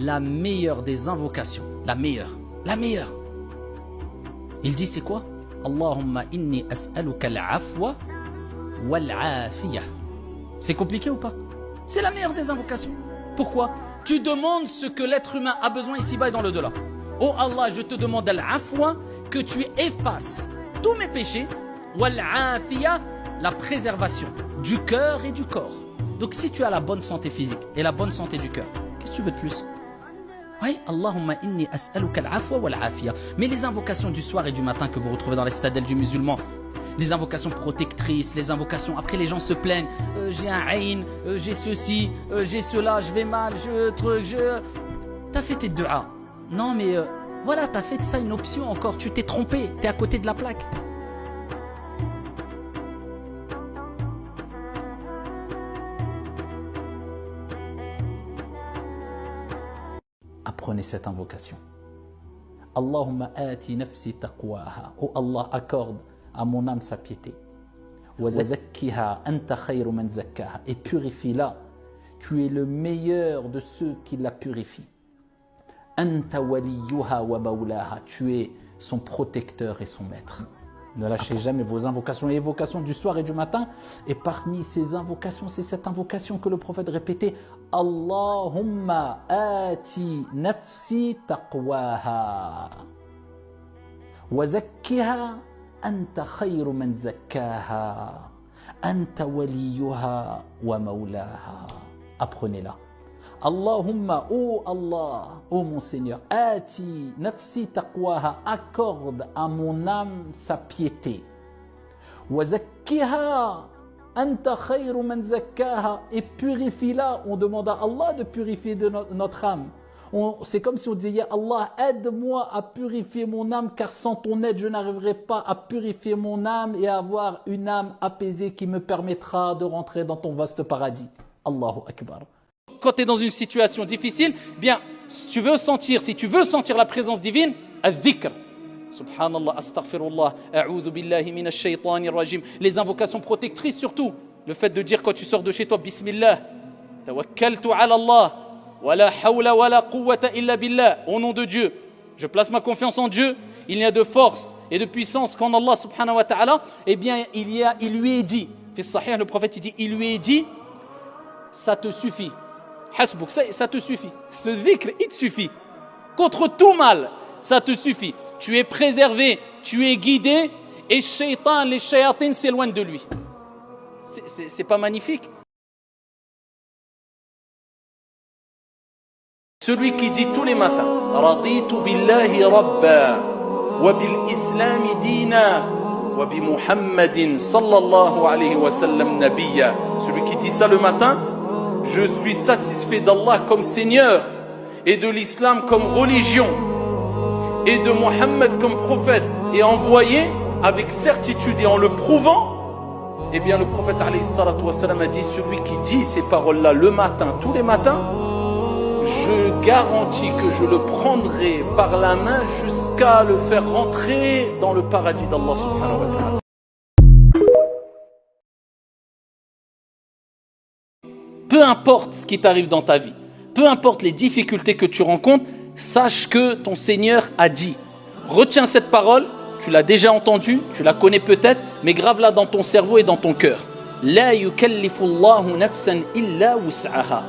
la meilleure des invocations, la meilleure. Il dit c'est quoi? Allahumma inni as'aluka al-afwa wal-afiyah. C'est compliqué ou pas? C'est la meilleure des invocations. Pourquoi? Tu demandes ce que l'être humain a besoin ici-bas et dans le delà. Oh Allah, je te demande al-afwa, que tu effaces tous mes péchés, wal-afiyah, la préservation du cœur et du corps. Donc si tu as la bonne santé physique et la bonne santé du cœur, qu'est-ce que tu veux de plus? Oui, Allahumma inni as'aluka al-afwa wal-afiyah. Mais les invocations du soir et du matin que vous retrouvez dans les citadelles du musulman, les invocations protectrices, les invocations, après les gens se plaignent, j'ai un aïn, j'ai ceci, j'ai cela, je vais mal, T'as fait tes du'a. Non mais voilà, t'as fait de ça une option encore, tu t'es trompé, t'es à côté de la plaque. Apprenez cette invocation. Allahumma ati nafsi taqwaha. Oh Allah, accorde à mon âme sa piété. Wa zakkiha anta khayru man zakkaha. Et purifie-la. Tu es le meilleur de ceux qui la purifient. Anta waliyuha wa mawlaha. Tu es son protecteur et son maître. Ne lâchez jamais vos invocations et évocations du soir et du matin. Et parmi ces invocations, c'est cette invocation que le prophète répétait. Allahumma ati nafsi taqwaha. Wa zakkiha anta khayru man zakkaha. Anta waliyuha wa mawlaha. Apprenez-la. Allahumma, oh Allah, oh mon Seigneur, ati nafsi taqwaha, accorde à mon âme sa piété. Wa zakkiha anta khayru man zakkaha, et purifie-la. On demande à Allah de purifier notre âme. C'est comme si on disait, Ya Allah, aide-moi à purifier mon âme, car sans ton aide, je n'arriverai pas à purifier mon âme et à avoir une âme apaisée qui me permettra de rentrer dans ton vaste paradis. Allahu Akbar. Quand tu es dans une situation difficile, bien, si tu veux sentir la présence divine, al-dhikr. Subhanallah, astaghfirullah, a'udhu billahi minash shaytanir rajim. Les invocations protectrices surtout. Le fait de dire quand tu sors de chez toi, Bismillah, tawakkaltu ala Allah, wa la hawla wa la quwwata illa billah. Au nom de Dieu, je place ma confiance en Dieu. Il n'y a de force et de puissance qu'en Allah subhanahu wa ta'ala. Eh bien, il lui est dit, fi sahih, le prophète il lui est dit, ça te suffit. Hasbouk, ça te suffit. Ce dhikr, il te suffit. Contre tout mal, ça te suffit. Tu es préservé, tu es guidé, et shaitan, les shayatines s'éloignent de lui. C'est pas magnifique? Celui qui dit tous les matins, Raditu billahi rabba, wa bil islami dina, wa bi Muhammadin sallallahu alayhi wa sallam nabiyya. Celui qui dit ça le matin, je suis satisfait d'Allah comme Seigneur et de l'islam comme religion et de Mohammed comme prophète et envoyé avec certitude et en le prouvant. Eh bien le prophète alayhi salatu wa salam a dit, celui qui dit ces paroles-là le matin, tous les matins, je garantis que je le prendrai par la main jusqu'à le faire rentrer dans le paradis d'Allah subhanahu wa ta'ala. Peu importe ce qui t'arrive dans ta vie, peu importe les difficultés que tu rencontres, sache que ton Seigneur a dit. Retiens cette parole, tu l'as déjà entendue, tu la connais peut-être, mais grave-la dans ton cerveau et dans ton cœur. La yukallifu Allahu nafsan illa wus'aha.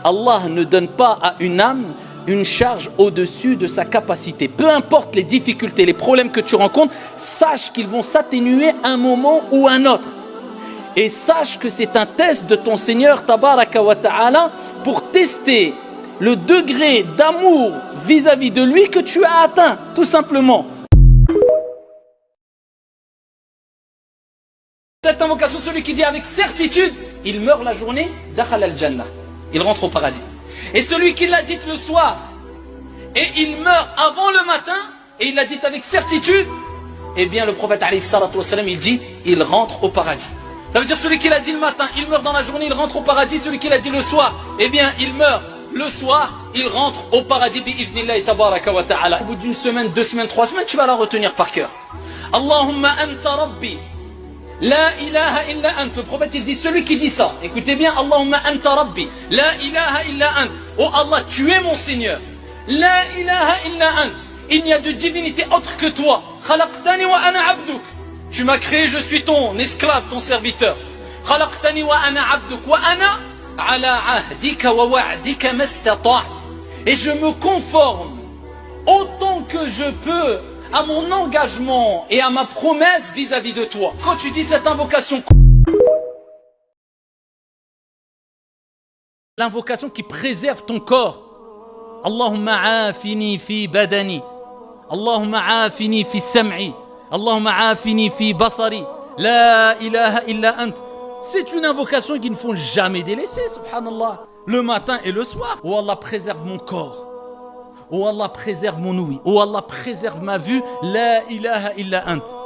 Allah ne donne pas à une âme une charge au-dessus de sa capacité. Peu importe les difficultés, les problèmes que tu rencontres, sache qu'ils vont s'atténuer un moment ou un autre. Et sache que c'est un test de ton Seigneur Tabaraka wa Ta'ala pour tester le degré d'amour vis-à-vis de lui que tu as atteint, tout simplement. Cette invocation, celui qui dit avec certitude, il meurt la journée, dakhala al-jannah, il rentre au paradis. Et celui qui l'a dit le soir, et il meurt avant le matin, et il l'a dit avec certitude, eh bien le prophète alayhi salatu wa salam, il dit, il rentre au paradis. Ça veut dire celui qui l'a dit le matin, il meurt dans la journée, il rentre au paradis. Celui qui l'a dit le soir, eh bien il meurt le soir, il rentre au paradis bi'idhnillahi tabaraka wa ta'ala. Au bout d'une semaine, 2 semaines, 3 semaines, tu vas la retenir par cœur. Allahumma anta rabbi, la ilaha illa ant. Le prophète il dit, celui qui dit ça, écoutez bien, Allahumma anta rabbi, la ilaha illa ant. Oh Allah, tu es mon Seigneur. La ilaha illa ant. Il n'y a de divinité autre que toi. Khalaqtani wa ana abduk. Tu m'as créé, je suis ton esclave, ton serviteur. Khalaqtani wa ana abduk wa ana ala ahdika wa wa'dika mastata'. Et je me conforme autant que je peux à mon engagement et à ma promesse vis-à-vis de toi. Quand tu dis cette invocation, l'invocation qui préserve ton corps. Allahumma afini fi badani. Allahumma afini fi sam'i. Allahumma afini fi basari. La ilaha illa ant. C'est une invocation qu'il ne faut jamais délaisser, subhanallah. Le matin et le soir. Oh Allah, préserve mon corps. Oh Allah, préserve mon ouïe. Oh Allah, préserve ma vue. La ilaha illa ant.